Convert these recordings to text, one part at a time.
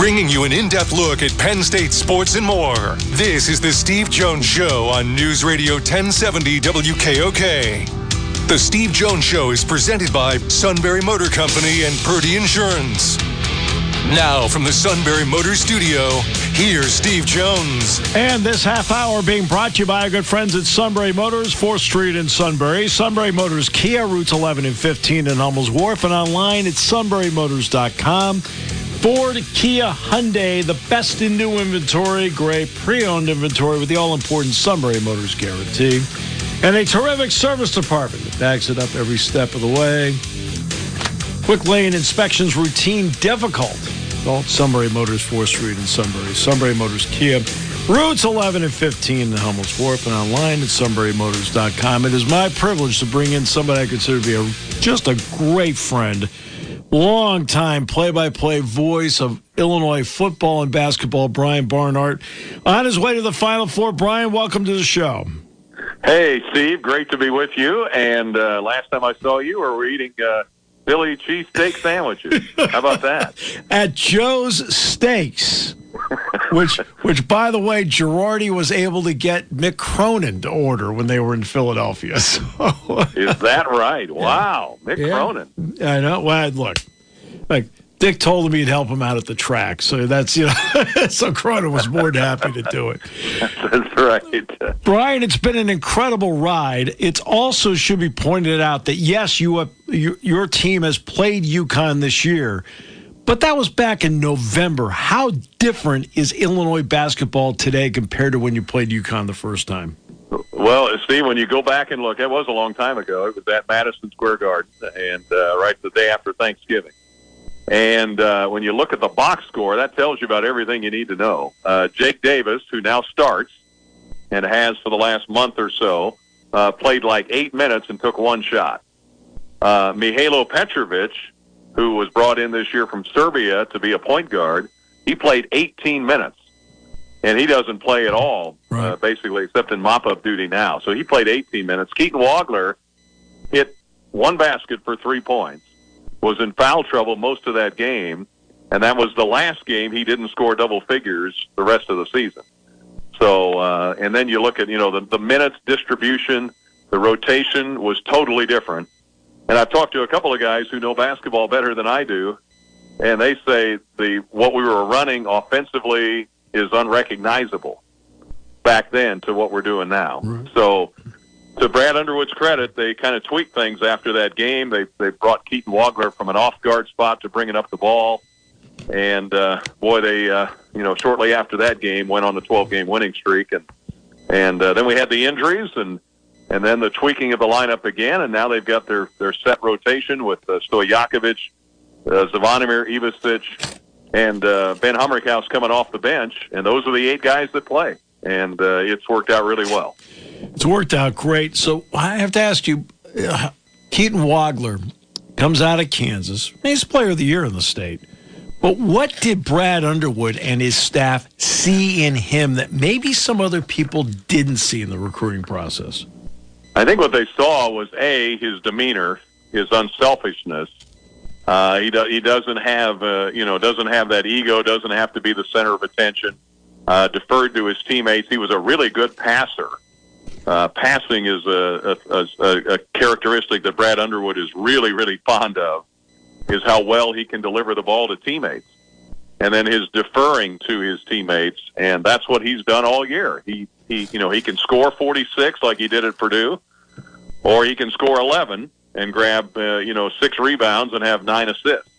Bringing you an in-depth look at Penn State sports and more. This is the Steve Jones Show on News Radio 1070 WKOK. The Steve Jones Show is presented by Sunbury Motor Company and Purdy Insurance. Now from the Sunbury Motor Studio, here's Steve Jones. And this half hour being brought to you by our good friends at Sunbury Motors, 4th Street in Sunbury. Sunbury Motors Kia, routes 11 and 15 in Hummel's Wharf, and online at sunburymotors.com. Ford, Kia, Hyundai, the best in new inventory, great pre-owned inventory with the all-important Sunbury Motors guarantee. And a terrific service department that backs it up every step of the way. Quick lane inspections, routine, difficult. All Sunbury Motors, 4th Street in Sunbury. Sunbury Motors Kia, routes 11 and 15 in Hummel's Wharf, and online at sunburymotors.com. It is my privilege to bring in somebody I consider to be just a great friend, long-time play-by-play voice of Illinois football and basketball, Brian Barnhart. On his way to the Final Four, Brian, welcome to the show. Hey, Steve, great to be with you. And last time I saw you, we were eating Philly cheesesteak sandwiches. How about that? At Joe's Steaks, which, by the way, Girardi was able to get Mick Cronin to order when they were in Philadelphia. So, is that right? Wow, Mick Cronin. I know. Well, look, like Dick told him he'd help him out at the track, so that's so Cronin was more than happy to do it. That's right. Brian, it's been an incredible ride. It also should be pointed out that yes, your team has played UConn this year, but that was back in November. How different is Illinois basketball today compared to when you played UConn the first time? Well, Steve, when you go back and look, it was a long time ago. It was at Madison Square Garden, and right the day after Thanksgiving. And when you look at the box score, that tells you about everything you need to know. Jake Davis, who now starts and has for the last month or so, played like 8 minutes and took one shot. Mihailo Petrovic, who was brought in this year from Serbia to be a point guard, he played 18 minutes. And he doesn't play at all, right, basically, except in mop-up duty now. So he played 18 minutes. Keaton Wagler hit one basket for 3 points, was in foul trouble most of that game, and that was the last game he didn't score double figures the rest of the season. So, and then you look at, the minutes distribution, the rotation was totally different. And I've talked to a couple of guys who know basketball better than I do, and they say what we were running offensively is unrecognizable back then to what we're doing now. Right. So, to Brad Underwood's credit, they kind of tweaked things after that game. They brought Keaton Wagler from an off-guard spot to bringing up the ball. And, they, shortly after that game went on the 12-game winning streak. And then we had the injuries and then the tweaking of the lineup again. And now they've got their set rotation with Stojakovic, Zvonimir Ivasic, and Ben Hummerkaus coming off the bench. And those are the 8 guys that play. And it's worked out really well. It's worked out great. So I have to ask you, Keaton Wagler comes out of Kansas. He's Player of the Year in the state. But what did Brad Underwood and his staff see in him that maybe some other people didn't see in the recruiting process? I think what they saw was, A, his demeanor, his unselfishness. He doesn't have, doesn't have that ego, doesn't have to be the center of attention, deferred to his teammates. He was a really good passer. Passing is a characteristic that Brad Underwood is really, really fond of, is how well he can deliver the ball to teammates. And then his deferring to his teammates, and that's what he's done all year. He can score 46 like he did at Purdue, or he can score 11 and grab, 6 rebounds and have 9 assists.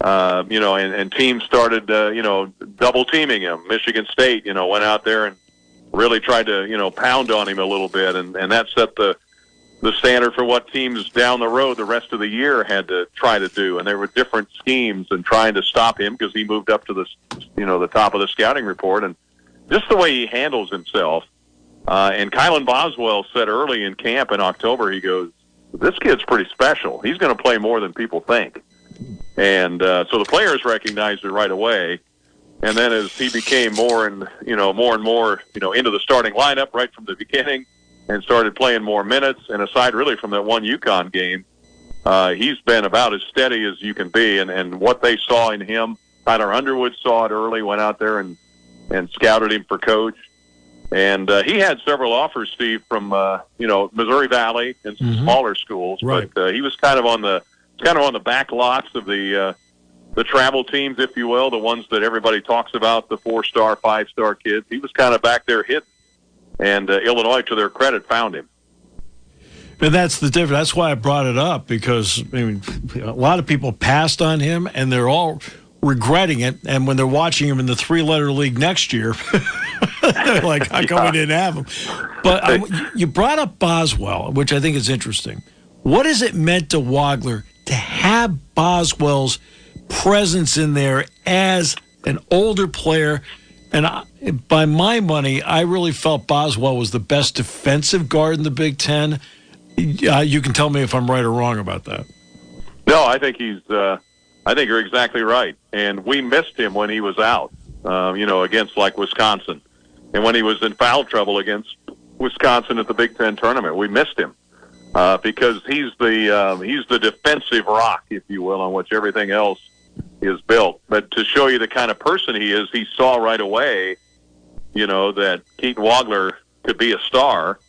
And teams started, double teaming him. Michigan State, went out there and really tried to, pound on him a little bit, and that set the standard for what teams down the road the rest of the year had to try to do. And there were different schemes in trying to stop him because he moved up to the top of the scouting report, and just the way he handles himself. And Kylan Boswell said early in camp in October, he goes, "This kid's pretty special. He's going to play more than people think." And so the players recognized it right away. And then as he became more and more into the starting lineup right from the beginning and started playing more minutes, and aside really from that one UConn game, he's been about as steady as you can be. And what they saw in him Tyler Underwood saw it early, went out there and scouted him for coach. And he had several offers, Steve, from Missouri Valley and some smaller schools. Right. But he was kind of on the back lots of the travel teams, if you will, the ones that everybody talks about, the 4-star, 5-star kids. He was kind of back there hidden, and Illinois, to their credit, found him. And that's the difference. That's why I brought it up, because a lot of people passed on him, and they're all regretting it. And when they're watching him in the 3-letter league next year, they're like, how come we didn't have him? But you brought up Boswell, which I think is interesting. What has it meant to Wagler to have Boswell's presence in there as an older player? And by my money, I really felt Boswell was the best defensive guard in the Big Ten. You can tell me if I'm right or wrong about that. No, I think I think you're exactly right. And we missed him when he was out, against like Wisconsin, and when he was in foul trouble against Wisconsin at the Big Ten tournament, we missed him because he's the defensive rock, if you will, on which everything else is built. But to show you the kind of person he is, he saw right away, that Keaton Wagler could be a star.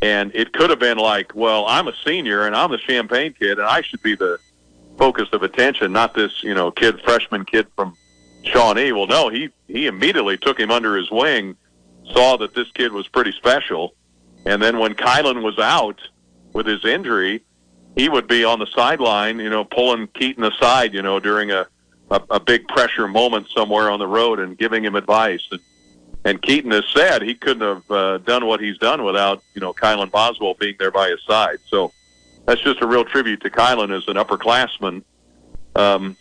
And it could have been like, well, I'm a senior and I'm the Champaign kid and I should be the focus of attention, not this, freshman kid from Shawnee. Well, no, he immediately took him under his wing, saw that this kid was pretty special. And then when Kylan was out with his injury, he would be on the sideline, pulling Keaton aside, during a big pressure moment somewhere on the road and giving him advice. And Keaton has said he couldn't have done what he's done without, Kylan Boswell being there by his side. So that's just a real tribute to Kylan as an upperclassman, and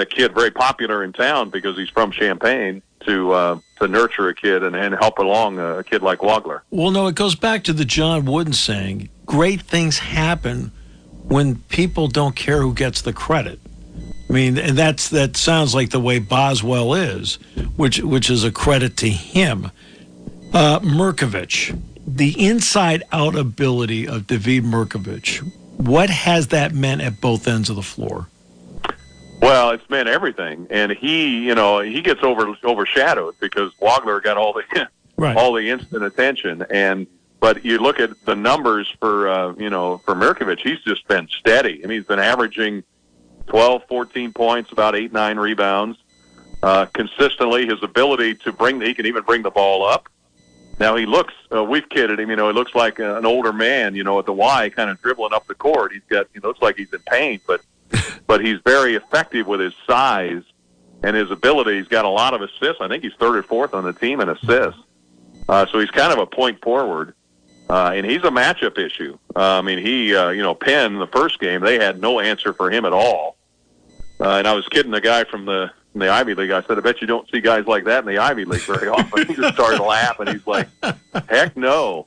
a kid very popular in town because he's from Champaign, to nurture a kid and help along a kid like Wagler. Well, no, it goes back to the John Wooden saying, great things happen when people don't care who gets the credit. I mean, and that sounds like the way Boswell is, which is a credit to him. Mirkovich, the inside-out ability of David Mirkovich, what has that meant at both ends of the floor? Well, it's meant everything, and he gets overshadowed because Wagler got all the instant attention, but you look at the numbers for Mirkovich, he's just been steady. I mean, he's been averaging 12, 14 points, about 8, 9 rebounds. Consistently, his ability to he can even bring the ball up. Now he looks, we've kidded him, he looks like an older man, at the Y, kind of dribbling up the court. He looks like he's in pain, but he's very effective with his size and his ability. He's got a lot of assists. I think he's 3rd or 4th on the team in assists. So he's kind of a point forward. And he's a matchup issue. Penn, the first game, they had no answer for him at all. And I was kidding the guy from the Ivy League. I said, I bet you don't see guys like that in the Ivy League very often. He just started laughing. He's like, heck no.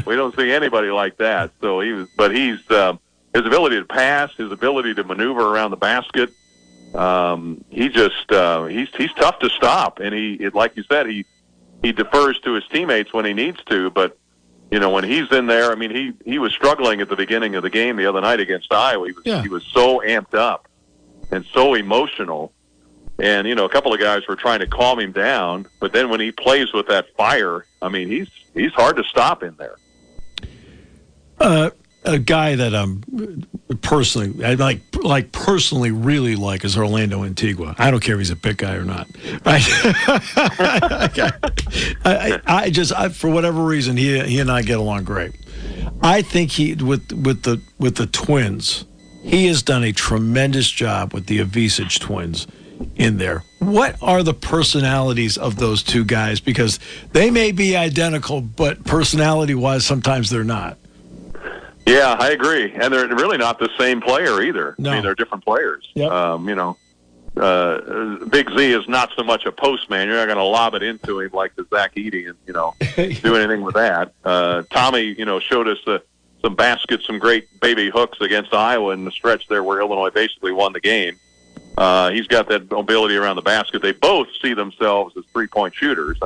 We don't see anybody like that. So he's his ability to pass, his ability to maneuver around the basket, he's tough to stop. And like you said, he defers to his teammates when he needs to, but when he's in there, he was struggling at the beginning of the game the other night against Iowa. He was so amped up and so emotional. And, a couple of guys were trying to calm him down. But then when he plays with that fire, he's hard to stop in there. A guy that I personally really like is Orlando Antigua. I don't care if he's a big guy or not. I for whatever reason, he and I get along great. I think with the twins, he has done a tremendous job with the Avicic twins in there. What are the personalities of those two guys? Because they may be identical, but personality-wise, sometimes they're not. Yeah, I agree. And they're really not the same player either. No. They're different players. Yep. Big Z is not so much a postman. You're not going to lob it into him like the Zach Edey and, do anything with that. Tommy, showed us some baskets, some great baby hooks against Iowa in the stretch there where Illinois basically won the game. He's got that ability around the basket. They both see themselves as three-point shooters.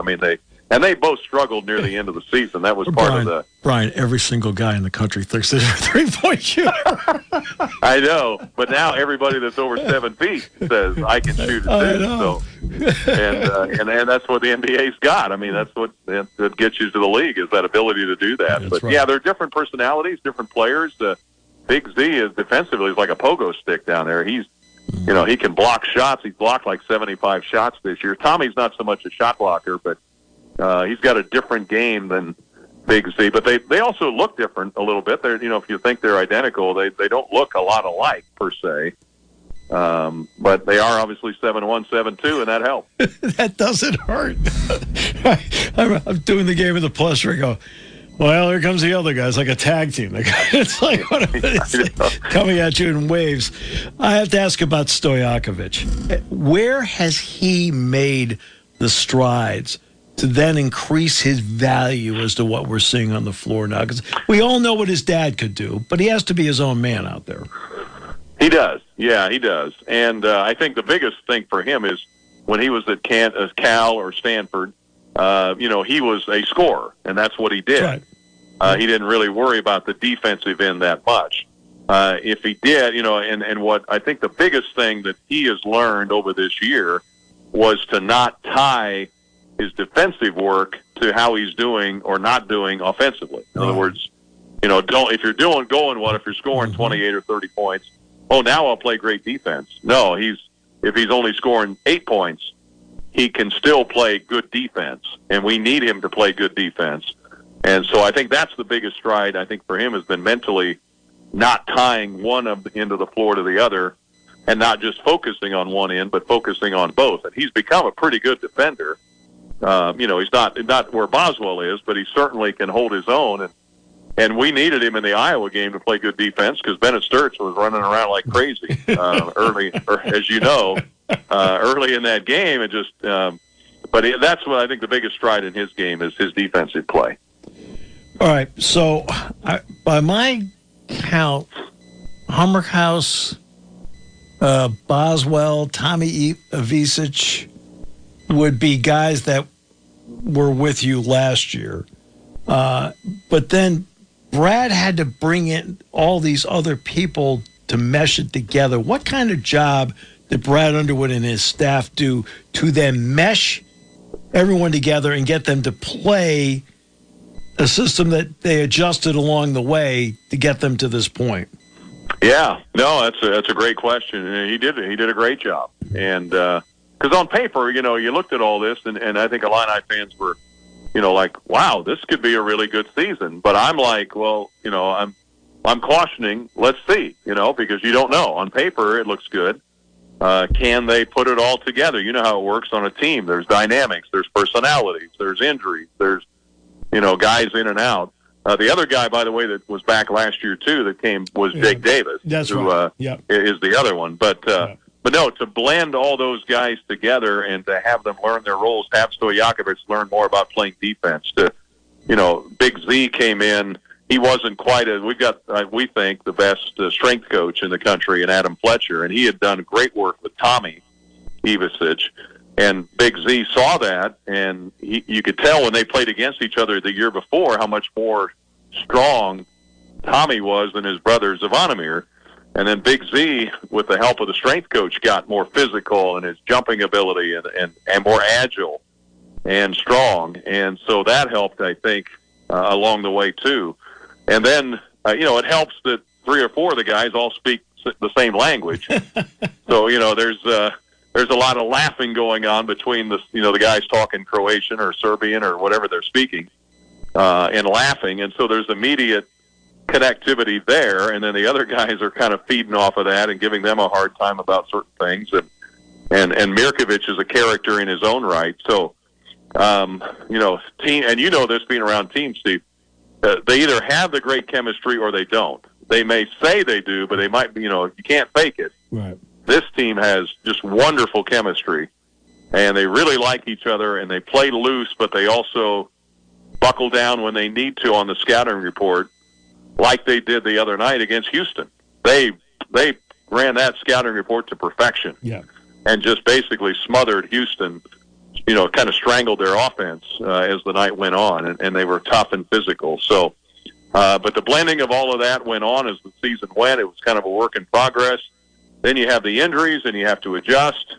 And they both struggled near the end of the season. That was part of the... Brian, every single guy in the country thinks they're a three-point shooter. I know, but now everybody that's over 7 feet says, I can shoot it too. So, and that's what the NBA's got. I mean, that's what gets you to the league, is that ability to do that. But, right. Yeah, they're different personalities, different players. Big Z is defensively is like a pogo stick down there. He's, he can block shots. He's blocked like 75 shots this year. Tommy's not so much a shot blocker, but he's got a different game than Big Z. But they also look different a little bit. They're, if you think they're identical, they don't look a lot alike per se. But they are obviously 7-1, 7-2, and that helps. That doesn't hurt. I'm doing the game of the plus ring. Go, well, here comes the other guy. It's like a tag team. It's like coming at you in waves. I have to ask about Stojakovic. Where has he made the strides to then increase his value as to what we're seeing on the floor now? Because we all know what his dad could do, but he has to be his own man out there. He does. Yeah, he does. And I think the biggest thing for him is when he was at Cal or Stanford, he was a scorer, and that's what he did. Right. He didn't really worry about the defensive end that much. If he did, and what I think the biggest thing that he has learned over this year was to not tie his defensive work to how he's doing or not doing offensively. In other words, if you're if you're scoring 28 or 30 points, now I'll play great defense. No, if he's only scoring 8 points, he can still play good defense, and we need him to play good defense. And so I think that's the biggest stride, I think, for him has been mentally not tying one end of the floor to the other and not just focusing on one end, but focusing on both. And he's become a pretty good defender. He's not where Boswell is, but he certainly can hold his own. And we needed him in the Iowa game to play good defense because Bennett Sturts was running around like crazy early, as you know, early in that game. And just, but that's what I think the biggest stride in his game is his defensive play. All right, so by my count, Hummerhouse, Boswell, Tommy Ivisic would be guys that were with you last year. But then Brad had to bring in all these other people to mesh it together. What kind of job did Brad Underwood and his staff do to then mesh everyone together and get them to play a system that they adjusted along the way to get them to this point? Yeah, no, that's a great question. He did a great job. And because on paper, you looked at all this, and I think Illini fans were, like, wow, this could be a really good season. But I'm like, well, I'm cautioning. Let's see, because you don't know. On paper, it looks good. Can they put it all together? You know how it works on a team. There's dynamics. There's personalities. There's injuries. There's guys in and out. The other guy, by the way, that was back last year too, that came was Jake Davis, who is the other one. But no, to blend all those guys together and to have them learn their roles, to have Stojakovic learn more about playing defense. Big Z came in. He wasn't quite as we got. We think the best strength coach in the country, in Adam Fletcher, and he had done great work with Tommy Ivisic. And Big Z saw that, and you could tell when they played against each other the year before how much more strong Tommy was than his brother Zvonimir. And then Big Z, with the help of the strength coach, got more physical in his jumping ability and more agile and strong. And so that helped, I think, along the way, too. And then, it helps that 3 or 4 of the guys all speak the same language. So, there's a lot of laughing going on between the guys talking Croatian or Serbian or whatever they're speaking, and laughing. And so there's immediate connectivity there. And then the other guys are kind of feeding off of that and giving them a hard time about certain things. And Mirkovic is a character in his own right. So, team, and this being around teams, Steve, they either have the great chemistry or they don't. They may say they do, but they might be, you can't fake it. Right. This team has just wonderful chemistry, and they really like each other, and they play loose, but they also buckle down when they need to on the scouting report, like they did the other night against Houston. They ran that scouting report to perfection, and just basically smothered Houston kind of strangled their offense as the night went on, and they were tough and physical. So, but the blending of all of that went on as the season went. It was kind of a work in progress. Then you have the injuries, and you have to adjust.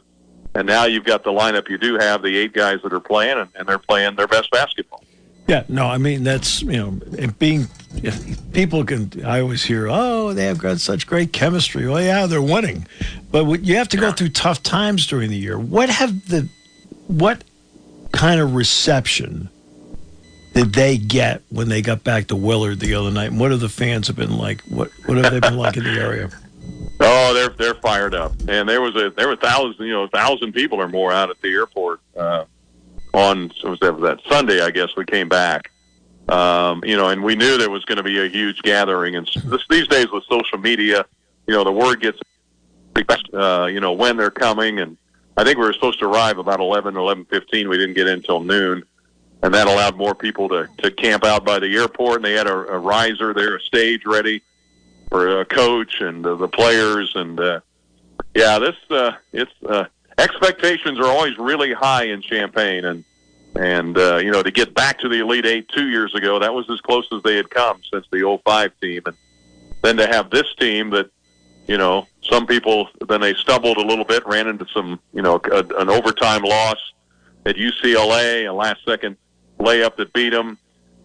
And now you've got the lineup you do have, the 8 guys that are playing, and they're playing their best basketball. Yeah, no, I mean, that's, people can, I always hear, oh, they have got such great chemistry. Well, yeah, they're winning. But you have to go through tough times during the year. What kind of reception did they get when they got back to Willard the other night? And what have the fans have been like? What have they been like in the area? Oh, they're fired up, and there were 1,000 people or more out at the airport on that Sunday. I guess we came back, and we knew there was going to be a huge gathering. And these days with social media, the word gets, when they're coming. And I think we were supposed to arrive about 11:15. We didn't get in until noon, and that allowed more people to camp out by the airport. And they had a riser there, a stage ready for a coach and the players, and expectations are always really high in Champaign, and to get back to the Elite Eight 2 years ago, that was as close as they had come since the 05 team, and then to have this team that, some people, then they stumbled a little bit, ran into some, an overtime loss at UCLA, a last-second layup that beat them.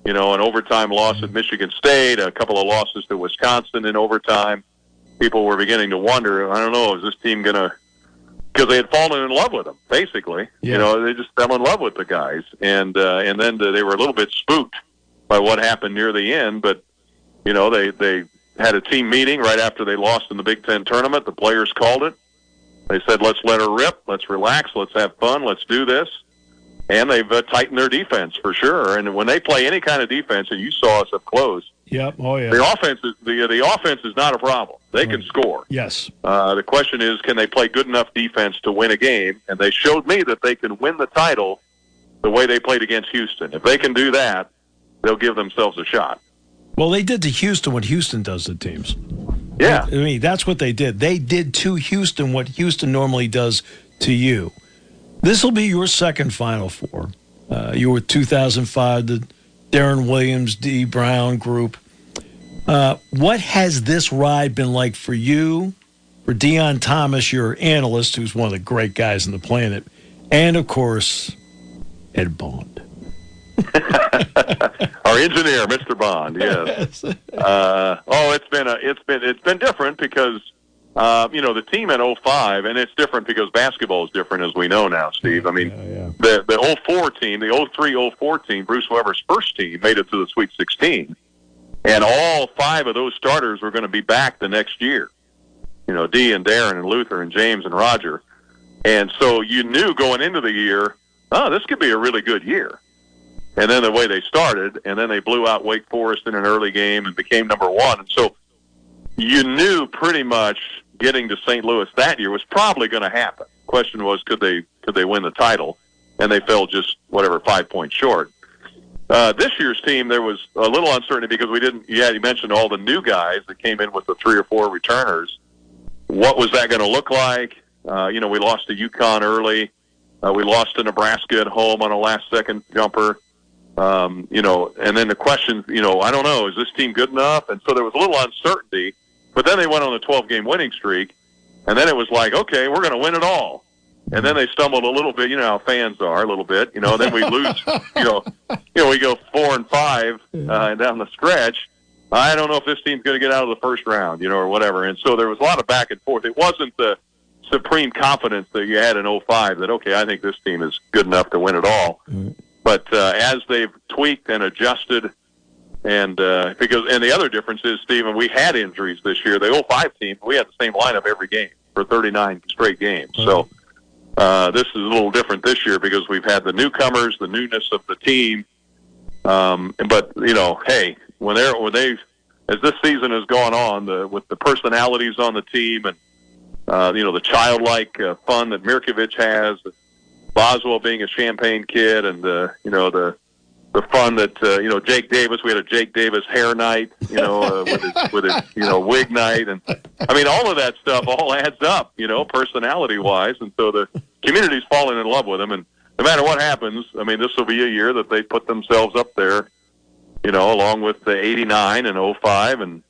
An overtime loss at Michigan State, a couple of losses to Wisconsin in overtime. People were beginning to wonder, I don't know, is this team going to, because they had fallen in love with them, basically. Yeah. They just fell in love with the guys. And then they were a little bit spooked by what happened near the end. But, they had a team meeting right after they lost in the Big Ten tournament. The players called it. They said, let's let her rip, let's relax, let's have fun, let's do this. And they've tightened their defense for sure. And when they play any kind of defense, and you saw us up close, yep, oh yeah, the offense is not a problem. They can score. Yes. The question is, can they play good enough defense to win a game? And they showed me that they can win the title the way they played against Houston. If they can do that, they'll give themselves a shot. Well, they did to Houston what Houston does to teams. Yeah. I mean, that's what they did. They did to Houston what Houston normally does to you. This will be your second Final Four. You were 2005, the Darren Williams, D. Brown group. What has this ride been like for you, for Deion Thomas, your analyst, who's one of the great guys on the planet, and, of course, Ed Bond? Our engineer, Mr. Bond, yes. It's been different because the team in 05, and it's different because basketball is different, as we know now, Steve. I mean, the 04 team, the 03-04 team, Bruce Weber's first team, made it to the Sweet 16. And all 5 of those starters were going to be back the next year. Dee and Darren and Luther and James and Roger. And so you knew going into the year, this could be a really good year. And then the way they started, and then they blew out Wake Forest in an early game and became number 1. And so you knew pretty much getting to St. Louis that year was probably going to happen. Question was, could they win the title? And they fell just 5 points short. This year's team, there was a little uncertainty because you mentioned all the new guys that came in with the 3 or 4 returners. What was that going to look like? We lost to UConn early. We lost to Nebraska at home on a last-second jumper. And then the question, I don't know, is this team good enough? And so there was a little uncertainty. But then they went on a 12-game winning streak, and then it was like, okay, we're going to win it all. And then they stumbled a little bit. You know how fans are a little bit. Then we lose. We go 4-5 down the stretch. I don't know if this team's going to get out of the first round, or whatever. And so there was a lot of back and forth. It wasn't the supreme confidence that you had in 05 that, okay, I think this team is good enough to win it all. Mm-hmm. But as they've tweaked and adjusted, and the other difference is, Stephen, we had injuries this year. The 05 team, we had the same lineup every game for 39 straight games. Mm-hmm. So this is a little different this year because we've had the newcomers, the newness of the team. But hey, as this season has gone on, with the personalities on the team and the childlike fun that Mirkovic has, Boswell being a Champaign kid, and the fun that Jake Davis. We had a Jake Davis hair night, with his wig night, and I mean all of that stuff all adds up, personality wise, and so the community's fallen in love with him, and no matter what happens, I mean, this will be a year that they put themselves up there, along with the 89 and 05 and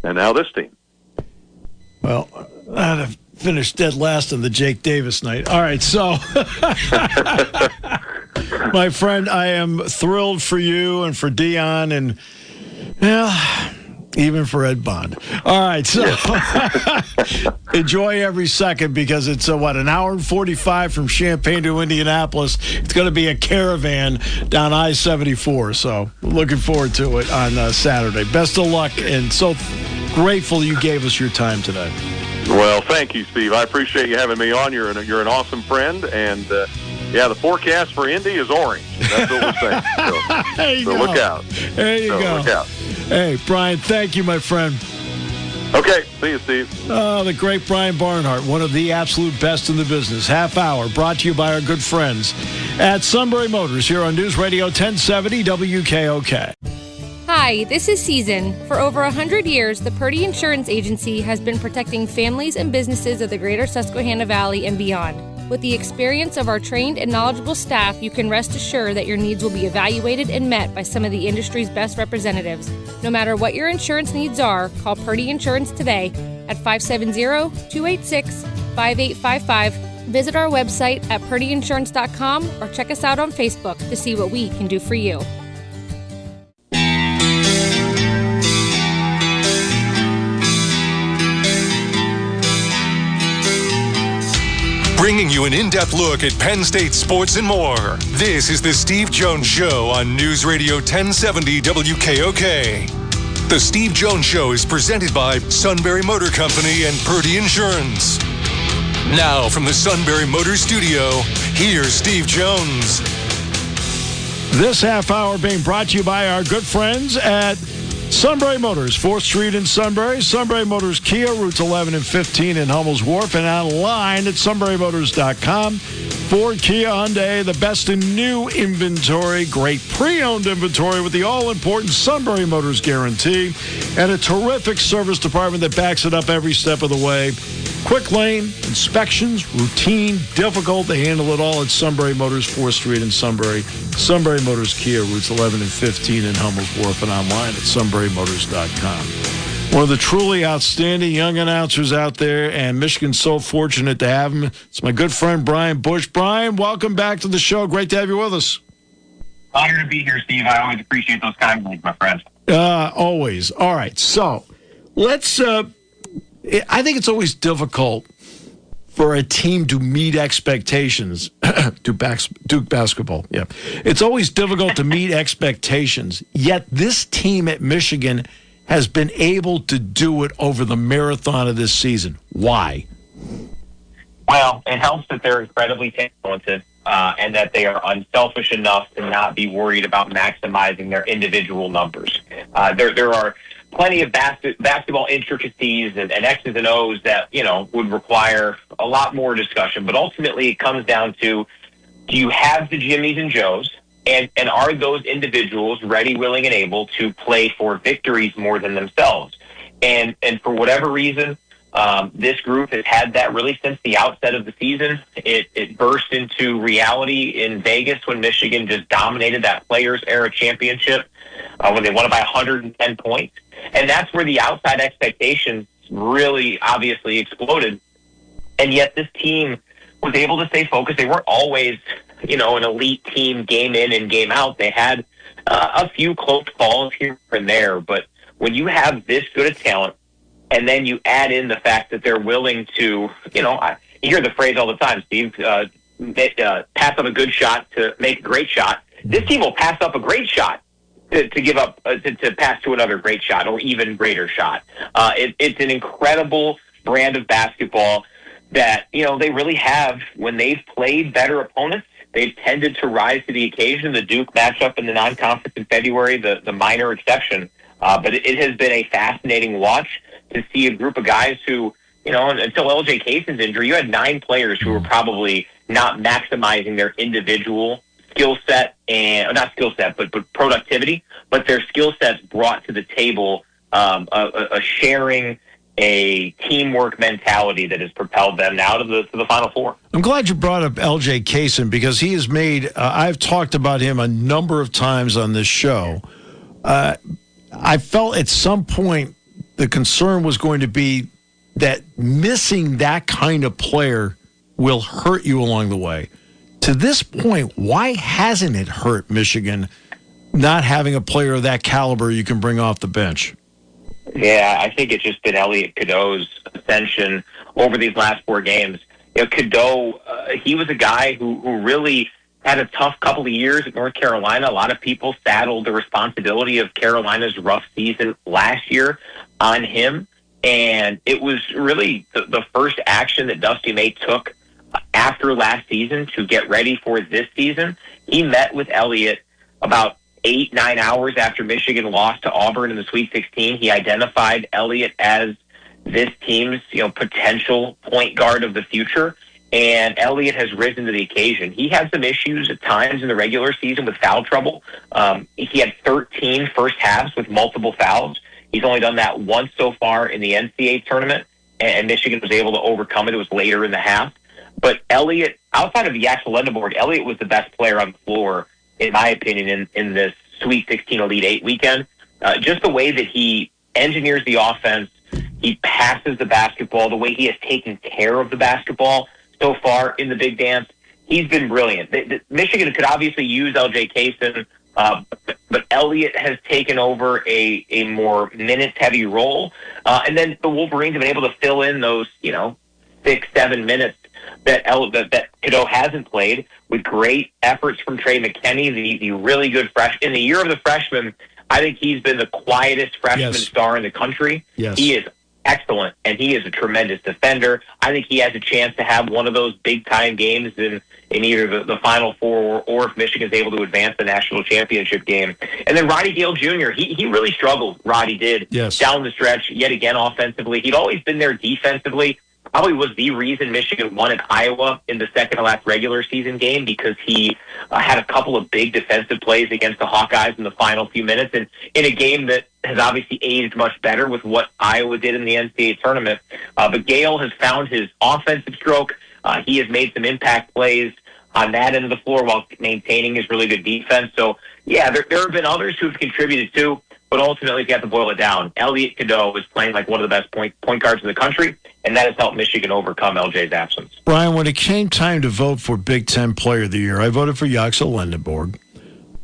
now this team. Well, I'd have finished dead last on the Jake Davis night. All right, so, my friend, I am thrilled for you and for Dion and, even for Ed Bond. All right, so enjoy every second because it's, an hour and 45 from Champaign to Indianapolis. It's going to be a caravan down I-74, so looking forward to it on Saturday. Best of luck, and so grateful you gave us your time today. Well, thank you, Steve. I appreciate you having me on. You're an awesome friend, and the forecast for Indy is orange. That's what we're saying. So look out. There you go. Look out. Hey, Brian, thank you, my friend. Okay, see you, Steve. Oh, the great Brian Barnhart, one of the absolute best in the business. Half hour brought to you by our good friends at Sunbury Motors here on News Radio 1070 WKOK. Hi, this is Season. For over 100 years, the Purdy Insurance Agency has been protecting families and businesses of the greater Susquehanna Valley and beyond. With the experience of our trained and knowledgeable staff, you can rest assured that your needs will be evaluated and met by some of the industry's best representatives. No matter what your insurance needs are, call Purdy Insurance today at 570-286-5855. Visit our website at purdyinsurance.com or check us out on Facebook to see what we can do for you. Bringing you an in-depth look at Penn State sports and more. This is the Steve Jones Show on News Radio 1070 WKOK. The Steve Jones Show is presented by Sunbury Motor Company and Purdy Insurance. Now from the Sunbury Motor Studio, here's Steve Jones. This half hour being brought to you by our good friends at Sunbury Motors, 4th Street in Sunbury. Sunbury Motors Kia, routes 11 and 15 in Hummel's Wharf, and online at sunburymotors.com. Ford, Kia, Hyundai, the best in new inventory, great pre-owned inventory with the all-important Sunbury Motors guarantee, and a terrific service department that backs it up every step of the way. Quick lane, inspections, routine, difficult. They handle it all at Sunbury Motors, 4th Street in Sunbury. Sunbury Motors Kia, routes 11 and 15 in Hummel's Wharf, and online at sunburymotors.com. One of the truly outstanding young announcers out there, and Michigan's so fortunate to have him. It's my good friend, Brian Boesch. Brian, welcome back to the show. Great to have you with us. Honor to be here, Steve. I always appreciate those kind words, my friend. Always. All right, so let's... I think it's always difficult for a team to meet expectations. Duke basketball, yeah. It's always difficult to meet expectations, yet this team at Michigan has been able to do it over the marathon of this season. Why? Well, it helps that they're incredibly talented and that they are unselfish enough to not be worried about maximizing their individual numbers. There are plenty of basketball intricacies and X's and O's that, would require a lot more discussion. But ultimately, it comes down to, do you have the Jimmies and Joes? And are those individuals ready, willing, and able to play for victories more than themselves? And for whatever reason, this group has had that really since the outset of the season. It burst into reality in Vegas when Michigan just dominated that Players Era championship when they won it by 110 points. And that's where the outside expectations really obviously exploded. And yet this team was able to stay focused. They weren't always, an elite team game in and game out. They had a few close calls here and there. But when you have this good of talent, and then you add in the fact that they're willing to, you hear the phrase all the time, Steve, pass up a good shot to make a great shot. This team will pass up a great shot to give up, to pass to another great shot or even greater shot. It's an incredible brand of basketball that, they really have. When they've played better opponents, they've tended to rise to the occasion. The Duke matchup in the non-conference in February, the minor exception. But it has been a fascinating watch to see a group of guys who, until LJ Cason's injury, you had 9 players who were probably not maximizing their individual skill set, and not skill set, but productivity. But their skill sets brought to the table a sharing a teamwork mentality that has propelled them now to the Final Four. I'm glad you brought up L.J. Kaysen because he has made. I've talked about him a number of times on this show. I felt at some point the concern was going to be that missing that kind of player will hurt you along the way. To this point, why hasn't it hurt Michigan not having a player of that caliber you can bring off the bench? Yeah, I think it's just been Elliot Cadeau's ascension over these last 4 games. You know, Cadeau, he was a guy who really had a tough couple of years at North Carolina. A lot of people saddled the responsibility of Carolina's rough season last year on him. And it was really the first action that Dusty May took after last season to get ready for this season. He met with Elliott about 8-9 hours after Michigan lost to Auburn in the Sweet 16. He identified Elliott as this team's potential point guard of the future. And Elliott has risen to the occasion. He had some issues at times in the regular season with foul trouble. He had 13 first halves with multiple fouls. He's only done that once so far in the NCAA tournament, and Michigan was able to overcome it. It was later in the half. But Elliott, outside of Yaxel Lendeborg, Elliott was the best player on the floor, in my opinion, in this Sweet 16 Elite 8 weekend. Just the way that he engineers the offense, he passes the basketball, the way he has taken care of the basketball so far in the Big Dance, he's been brilliant. Michigan could obviously use L.J. Kaysen, but Elliott has taken over a more minutes-heavy role. And then the Wolverines have been able to fill in those, 6-7 minutes that Cadeau hasn't played with great efforts from Trey McKinney, the really good freshman. In the year of the freshman, I think he's been the quietest freshman star in the country. Yes. He is excellent, and he is a tremendous defender. I think he has a chance to have one of those big-time games in either the Final Four or if Michigan's able to advance the national championship game. And then Roddy Gale Jr., he really struggled, Roddy did, down the stretch, yet again offensively. He'd always been there defensively. Probably was the reason Michigan won at Iowa in the second-to-last regular season game because he had a couple of big defensive plays against the Hawkeyes in the final few minutes. And in a game that has obviously aged much better with what Iowa did in the NCAA tournament. But Gale has found his offensive stroke. He has made some impact plays on that end of the floor while maintaining his really good defense. So, yeah, there have been others who have contributed too, but ultimately, if you have to boil it down, Elliot Cadeau is playing like one of the best point guards in the country, and that has helped Michigan overcome LJ's absence. Brian, when it came time to vote for Big Ten Player of the Year, I voted for Yaxel Lendeborg.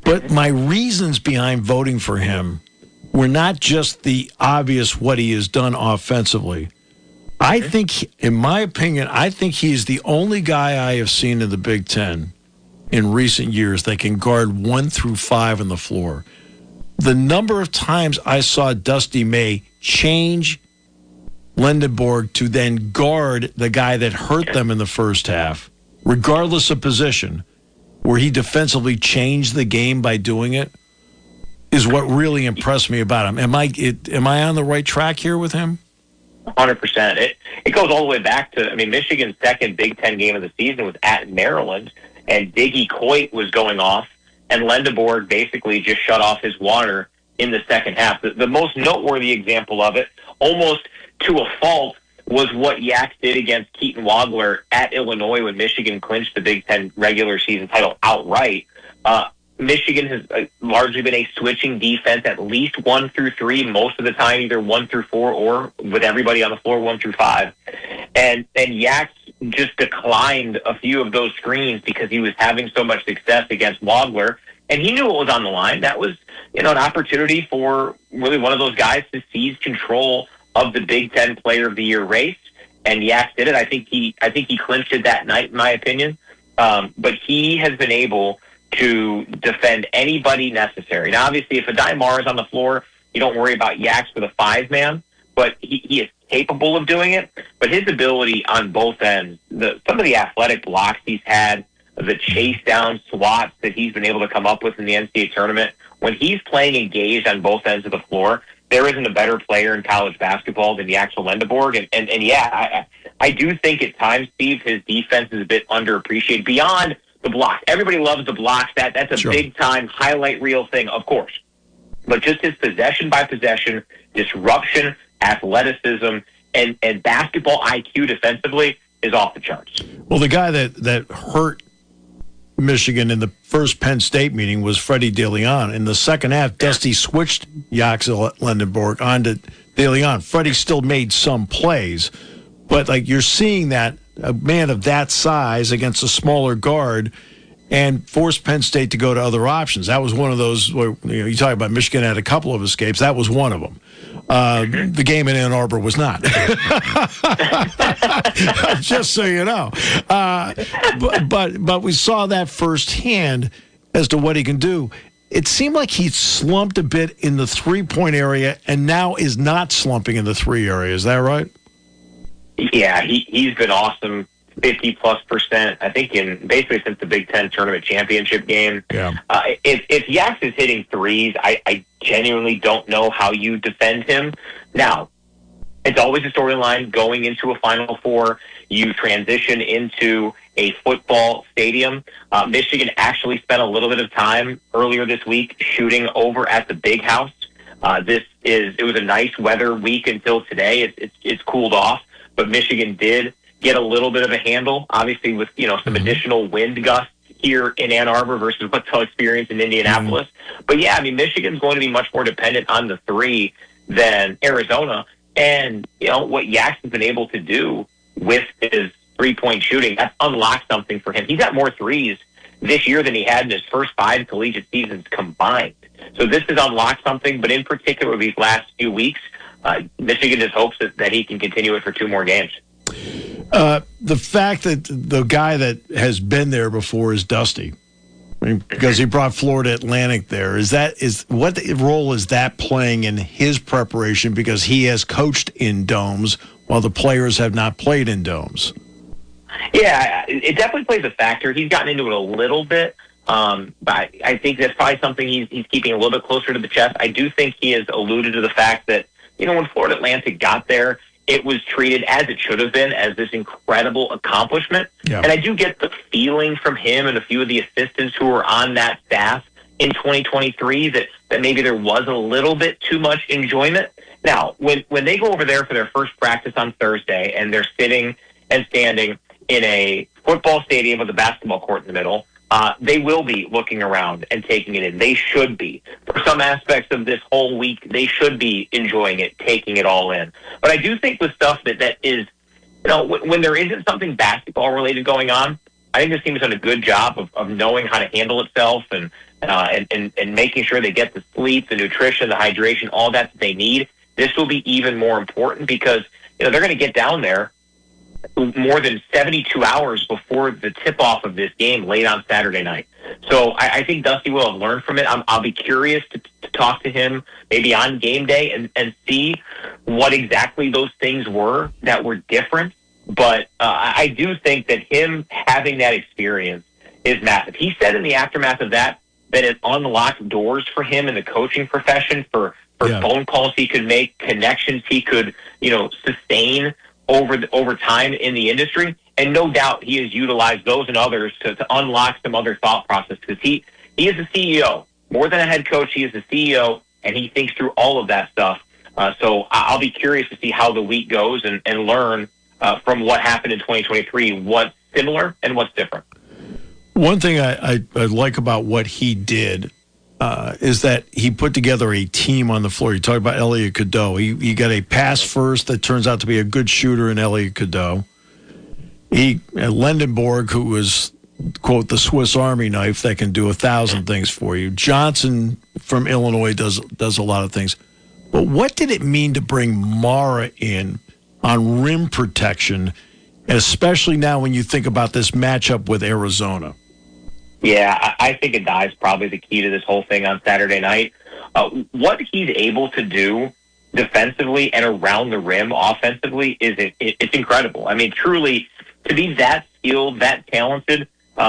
But my reasons behind voting for him were not just the obvious what he has done offensively. I think, in my opinion, I think he's the only guy I have seen in the Big Ten in recent years that can guard 1 through 5 on the floor. The number of times I saw Dusty May change Lendeborg to then guard the guy that hurt them in the first half, regardless of position, where he defensively changed the game by doing it, is what really impressed me about him. Am I on the right track here with him? 100%. It goes all the way back to, Michigan's second Big Ten game of the season was at Maryland, and Diggy Coit was going off, and Lendeborg basically just shut off his water in the second half. The most noteworthy example of it, almost to a fault, was what Yak did against Keaton Wagler at Illinois when Michigan clinched the Big Ten regular season title outright. Michigan has largely been a switching defense, at least 1 through 3, most of the time either 1 through 4 or with everybody on the floor 1 through 5. And Yak just declined a few of those screens because he was having so much success against Wagler, and he knew what was on the line. That was, an opportunity for really one of those guys to seize control of the Big Ten Player of the Year race, and Yak did it. I think he clinched it that night, in my opinion. But he has been able to defend anybody necessary. Now, obviously, if Adai Mar is on the floor, you don't worry about Yaks for the 5-man, but he is capable of doing it. But his ability on both ends, some of the athletic blocks he's had, the chase down swats that he's been able to come up with in the NCAA tournament, when he's playing engaged on both ends of the floor, there isn't a better player in college basketball than Yaxel Lendeborg. And I do think at times, Steve, his defense is a bit underappreciated beyond the blocks. Everybody loves the blocks. That's a big-time highlight reel thing, of course. But just his possession-by-possession, disruption, athleticism, and basketball IQ defensively is off the charts. Well, the guy that hurt Michigan in the first Penn State meeting was Freddie DeLeon. In the second half, Dusty switched Yaxel Lendenborg onto DeLeon. Freddie still made some plays, but like you're seeing that a man of that size against a smaller guard and forced Penn State to go to other options. That was one of those where you talk about Michigan had a couple of escapes. That was one of them. The game in Ann Arbor was not. Just so you know. But we saw that firsthand as to what he can do. It seemed like he slumped a bit in the three-point area and now is not slumping in the three area. Is that right? Yeah, he's been awesome. 50+%, I think, in basically since the Big Ten tournament championship game. Yeah. If Yax is hitting threes, I genuinely don't know how you defend him. Now, it's always a storyline going into a Final Four. You transition into a football stadium. Michigan actually spent a little bit of time earlier this week shooting over at the Big House. It was a nice weather week until today. It's cooled off, but Michigan did get a little bit of a handle, obviously with some additional wind gusts here in Ann Arbor versus what they'll experience in Indianapolis. But yeah, I mean, Michigan's going to be much more dependent on the three than Arizona. And what Yax has been able to do with his three-point shooting, that's unlocked something for him. He's got more threes this year than he had in his first 5 collegiate seasons combined. So this has unlocked something, but in particular these last few weeks, Michigan just hopes that he can continue it for 2 more games. The fact that the guy that has been there before is Dusty, because he brought Florida Atlantic there. What role is that playing in his preparation? Because he has coached in domes while the players have not played in domes. Yeah, it definitely plays a factor. He's gotten into it a little bit, but I think that's probably something he's keeping a little bit closer to the chest. I do think he has alluded to the fact that when Florida Atlantic got there, it was treated as it should have been, as this incredible accomplishment. Yeah. And I do get the feeling from him and a few of the assistants who were on that staff in 2023 that maybe there was a little bit too much enjoyment. Now, when they go over there for their first practice on Thursday and they're sitting and standing in a football stadium with a basketball court in the middle, they will be looking around and taking it in. They should be. For some aspects of this whole week, they should be enjoying it, taking it all in. But I do think with stuff that is, when there isn't something basketball-related going on, I think this team has done a good job of knowing how to handle itself and making sure they get the sleep, the nutrition, the hydration, all that they need. This will be even more important because they're going to get down there more than 72 hours before the tip-off of this game late on Saturday night. So I think Dusty will have learned from it. I'll be curious to talk to him maybe on game day and see what exactly those things were that were different. But I do think that him having that experience is massive. He said in the aftermath of that it unlocked doors for him in the coaching profession for phone calls he could make, connections he could sustain over time in the industry, and no doubt he has utilized those and others to unlock some other thought process because he is a CEO. More than a head coach, he is a CEO, and he thinks through all of that stuff. So I'll be curious to see how the week goes and learn from what happened in 2023, what's similar and what's different. One thing I like about what he did is that he put together a team on the floor. You talk about Elliot Cadeau. He got a pass first that turns out to be a good shooter in Elliot Cadeau. Lendenborg, who was, quote, the Swiss Army knife that can do 1,000 things for you. Johnson from Illinois does a lot of things. But what did it mean to bring Mara in on rim protection, especially now when you think about this matchup with Arizona? Yeah, I think Adai is probably the key to this whole thing on Saturday night. What he's able to do defensively and around the rim offensively it's incredible. I mean, truly, to be that skilled, that talented,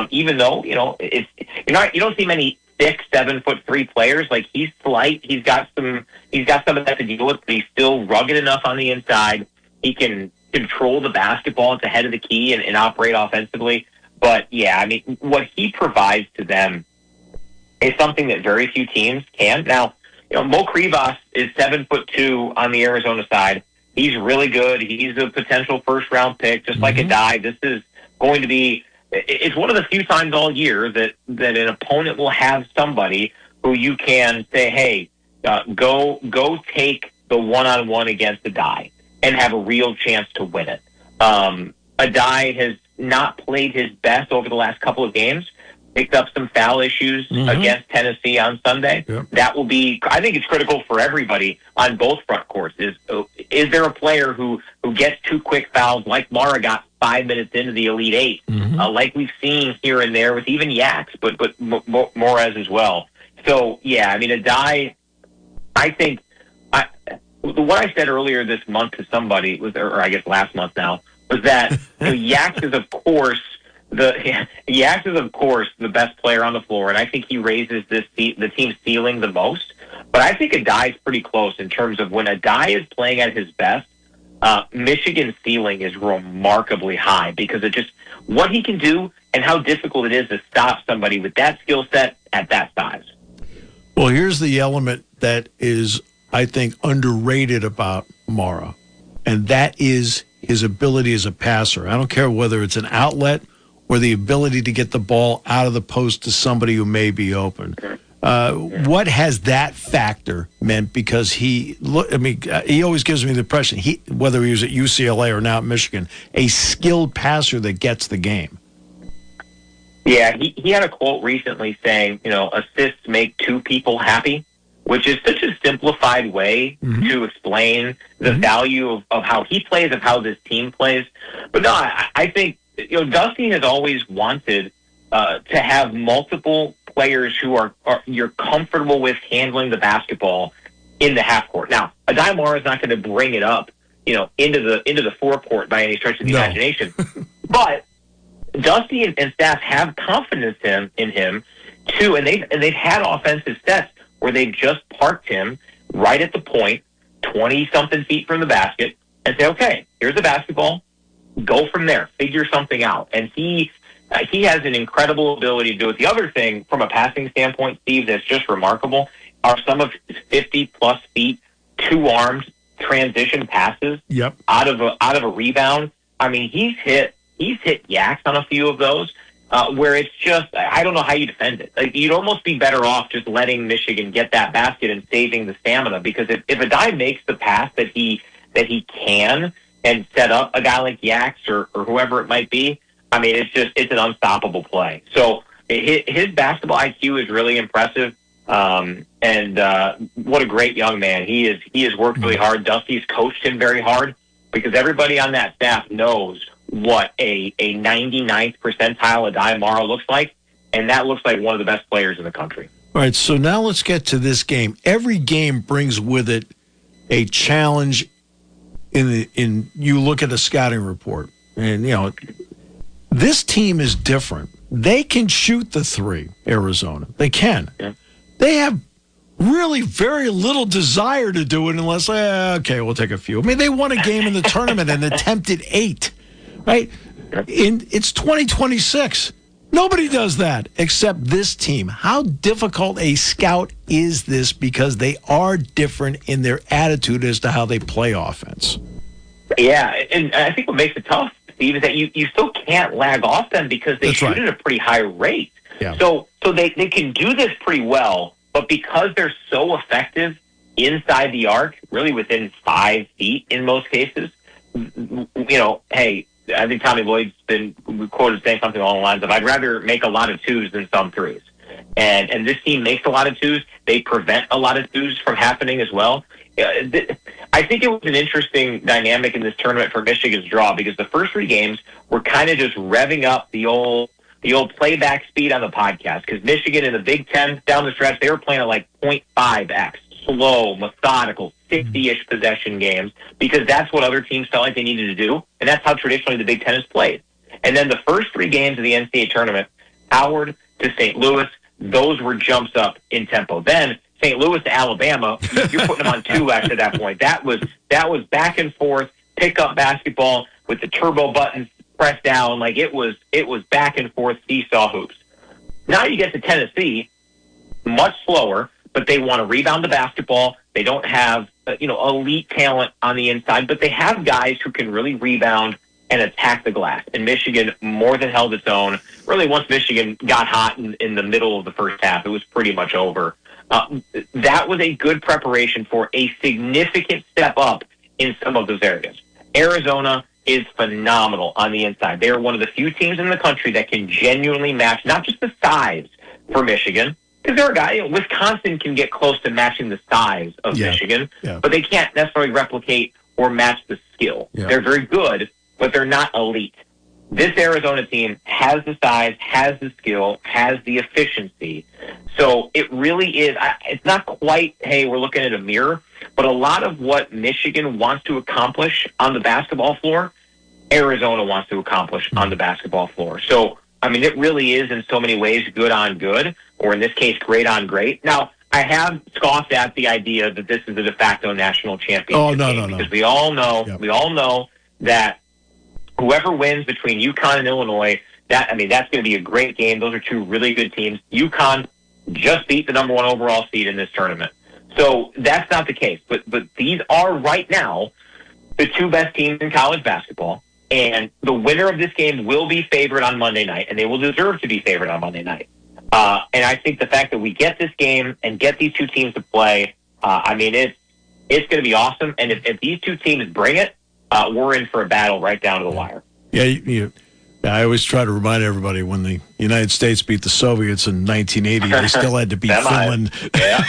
even though you don't see many 6'7'3" players. Like, he's slight, he's got some of that to deal with, but he's still rugged enough on the inside. He can control the basketball at the head of the key and operate offensively. But, yeah, I mean, what he provides to them is something that very few teams can. Now, Mo Krivas is 7'2" on the Arizona side. He's really good. He's a potential first-round pick, just like Adai. This is going to be – it's one of the few times all year that an opponent will have somebody who you can say, hey, go take the one-on-one against Adai and have a real chance to win it. Adai has not played his best over the last couple of games. Picked up some foul issues against Tennessee on Sunday. Yep. That will be, I think it's critical for everybody on both front courts. Is there a player who gets 2 quick fouls like Mara got 5 minutes into the Elite Eight, like we've seen here and there with even Yaks, but Morez as well. So, yeah, I mean, Adai, I think, what I said earlier this month to somebody, or I guess last month now, was that Yaks is, of course, Yaks is, of course, the best player on the floor, and I think he raises the team's ceiling the most. But I think Adai is pretty close in terms of when Adai is playing at his best, Michigan's ceiling is remarkably high because of just what he can do and how difficult it is to stop somebody with that skill set at that size. Well, here's the element that is, I think, underrated about Mara, and that is his ability as a passer. I don't care whether it's an outlet or the ability to get the ball out of the post to somebody who may be open. What has that factor meant? Because he always gives me the impression, whether he was at UCLA or now at Michigan, a skilled passer that gets the game. Yeah, he had a quote recently saying, assists make 2 people happy, which is such a simplified way to explain the value of how he plays, of how this team plays. But no, I think, Dusty has always wanted to have multiple players who are you're comfortable with handling the basketball in the half court. Now, Adai Mara is not going to bring it up, into the forecourt by any stretch of the imagination. But Dusty and staff have confidence in him too, and they've had offensive sets where they've just parked him right at the point, 20-something feet from the basket, and say, okay, here's the basketball. Go from there. Figure something out. And he has an incredible ability to do it. The other thing, from a passing standpoint, Steve, that's just remarkable are some of his 50-plus feet, 2-armed transition passes out of a rebound. I mean, he's hit Yaks on a few of those where it's just, I don't know how you defend it. Like, you'd almost be better off just letting Michigan get that basket and saving the stamina, because if Adai makes the pass that he can and set up a guy like Yaks or whoever it might be, I mean, it's an unstoppable play. So his basketball IQ is really impressive. And what a great young man. He has worked really hard. Dusty's coached him very hard because everybody on that staff knows what a 99th percentile Adai Mara looks like, and that looks like one of the best players in the country. All right, so now let's get to this game. Every game brings with it a challenge. In you look at the scouting report, and this team is different. They can shoot the 3, Arizona. They can. Yeah. They have really very little desire to do it unless, okay, we'll take a few. I mean, they won a game in the tournament and attempted 8, right? It's 2026. Nobody does that except this team. How difficult a scout is this, because they are different in their attitude as to how they play offense? Yeah, and I think what makes it tough, Steve, is that you still can't lag off them because they shoot at a pretty high rate. Yeah. So they can do this pretty well, but because they're so effective inside the arc, really within 5 feet in most cases, hey, I think Tommy Lloyd's been quoted saying something along the lines of, I'd rather make a lot of 2s than some 3s. And this team makes a lot of 2s. They prevent a lot of 2s from happening as well. I think it was an interesting dynamic in this tournament for Michigan's draw, because the first 3 games were kind of just revving up the old playback speed on the podcast, because Michigan in the Big Ten down the stretch, they were playing at like 0.5x, slow, methodical, 60-ish possession games, because that's what other teams felt like they needed to do, and that's how traditionally the Big Ten is played. And then the first 3 games of the NCAA tournament, Howard to St. Louis, those were jumps up in tempo. Then St. Louis to Alabama, you're putting them on 2x at that point. That was back and forth, pick up basketball with the turbo buttons pressed down. Like it was back and forth seesaw hoops. Now you get to Tennessee, much slower, but they want to rebound the basketball. They don't have elite talent on the inside, but they have guys who can really rebound and attack the glass. And Michigan more than held its own. Really, once Michigan got hot in the middle of the first half, it was pretty much over. That was a good preparation for a significant step up in some of those areas. Arizona is phenomenal on the inside. They are one of the few teams in the country that can genuinely match not just the size for Michigan, because there are guys, Wisconsin can get close to matching the size of Michigan, but they can't necessarily replicate or match the skill. Yeah. They're very good, but they're not elite. This Arizona team has the size, has the skill, has the efficiency. So it really is, it's not quite, hey, we're looking at a mirror, but a lot of what Michigan wants to accomplish on the basketball floor, Arizona wants to accomplish on the basketball floor. So, I mean, it really is in so many ways good on good, or in this case, great on great. Now, I have scoffed at the idea that this is a de facto national championship game, because we all know that whoever wins between UConn and Illinois, that's going to be a great game. Those are two really good teams. UConn just beat the number 1 overall seed in this tournament. So that's not the case. But these are right now the two best teams in college basketball. And the winner of this game will be favored on Monday night, and they will deserve to be favored on Monday night. And I think the fact that we get this game and get these two teams to play, it's going to be awesome. And if these two teams bring it, we're in for a battle right down to the wire. Yeah, I always try to remind everybody when the United States beat the Soviets in 1980, they still had to beat Finland.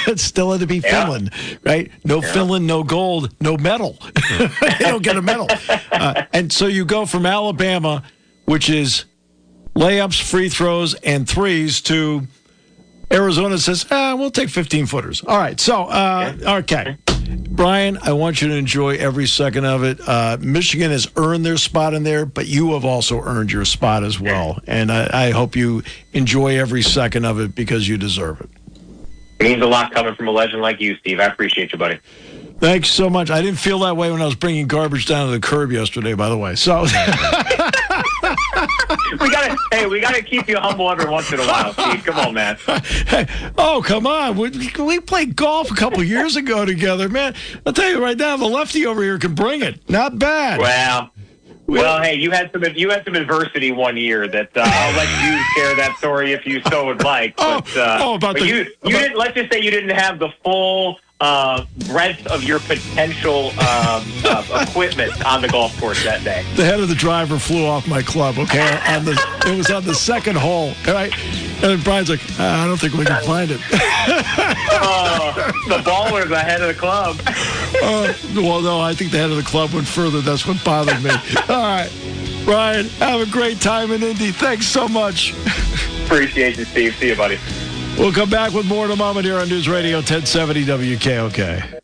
It still had to beat Finland, right? No Finland, no gold, no medal. They don't get a medal. And so you go from Alabama, which is layups, free throws, and threes, to Arizona says, we'll take 15-footers. All right, so, okay. Brian, I want you to enjoy every second of it. Michigan has earned their spot in there, but you have also earned your spot as well. And I hope you enjoy every second of it because you deserve it. It means a lot coming from a legend like you, Steve. I appreciate you, buddy. Thanks so much. I didn't feel that way when I was bringing garbage down to the curb yesterday, by the way. So we gotta keep you humble every once in a while, Steve. Come on, man. Oh, come on. We played golf a couple years ago together, man. I'll tell you right now, the lefty over here can bring it. Not bad. Well, hey, you had some adversity one year that I'll let you share that story if you so would like. Let's just say you didn't have the full breadth of your potential equipment on the golf course that day. The head of the driver flew off my club, okay? It was on the second hole, right? And Brian's like, I don't think we can find it. The ball was ahead of the club. Well, no, I think the head of the club went further. That's what bothered me. All right. Brian, have a great time in Indy. Thanks so much. Appreciate you, Steve. See you, buddy. We'll come back with more in a moment here on News Radio 1070 WKOK.